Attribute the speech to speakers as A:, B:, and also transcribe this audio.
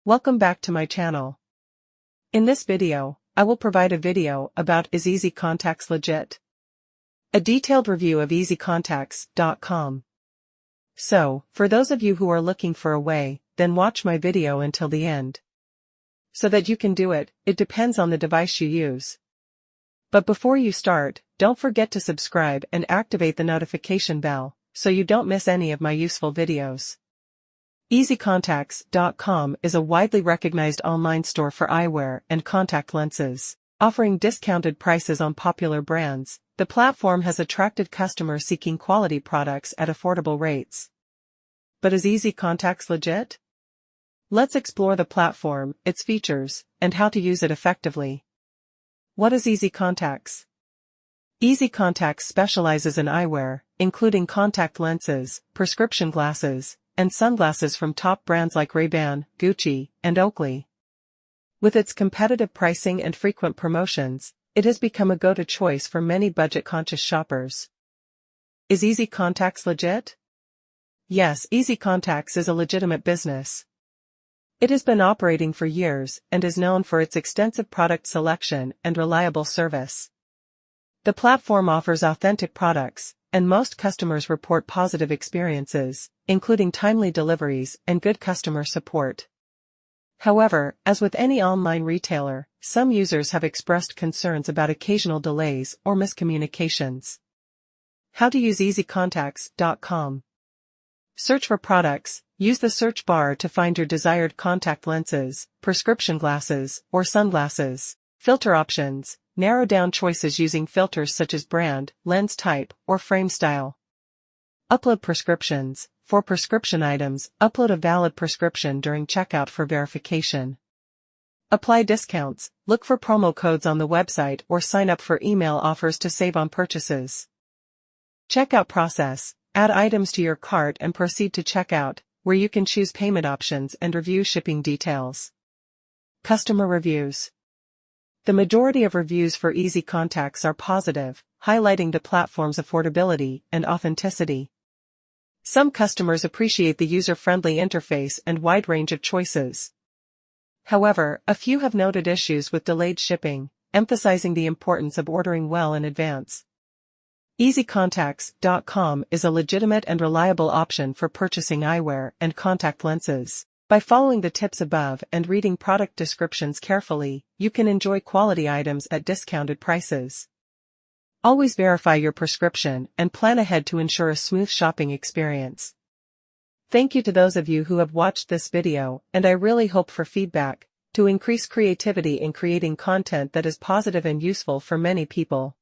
A: Welcome back to my channel. In this video, I will provide a video about Is EZContacts legit? A detailed review of EZContacts.com. So, for those of you who are looking for a way, then watch my video until the end. So that you can do it, it depends on the device you use. But before you start, don't forget to subscribe and activate the notification bell, so you don't miss any of my useful videos. EZContacts.com is a widely recognized online store for eyewear and contact lenses, offering discounted prices on popular brands. The platform has attracted customers seeking quality products at affordable rates. But is EZContacts legit? Let's explore the platform, its features, and how to use it effectively. What is EZContacts? EZContacts specializes in eyewear, including contact lenses, prescription glasses, and sunglasses from top brands like Ray-Ban, Gucci, and Oakley. With its competitive pricing and frequent promotions, it has become a go-to choice for many budget-conscious shoppers. Is EZContacts legit? Yes, EZContacts is a legitimate business. It has been operating for years and is known for its extensive product selection and reliable service. The platform offers authentic products, and most customers report positive experiences, including timely deliveries and good customer support. However, as with any online retailer, some users have expressed concerns about occasional delays or miscommunications. How to use EZContacts.com. Search for products. Use the search bar to find your desired contact lenses, prescription glasses, or sunglasses. Filter options. Narrow down choices using filters such as brand, lens type, or frame style. Upload prescriptions. For prescription items, upload a valid prescription during checkout for verification. Apply discounts. Look for promo codes on the website or sign up for email offers to save on purchases. Checkout process. Add items to your cart and proceed to checkout, where you can choose payment options and review shipping details. Customer reviews. The majority of reviews for EZContacts are positive, highlighting the platform's affordability and authenticity. Some customers appreciate the user-friendly interface and wide range of choices. However, a few have noted issues with delayed shipping, emphasizing the importance of ordering well in advance. EZContacts.com is a legitimate and reliable option for purchasing eyewear and contact lenses. By following the tips above and reading product descriptions carefully, you can enjoy quality items at discounted prices. Always verify your prescription and plan ahead to ensure a smooth shopping experience. Thank you to those of you who have watched this video, and I really hope for feedback to increase creativity in creating content that is positive and useful for many people.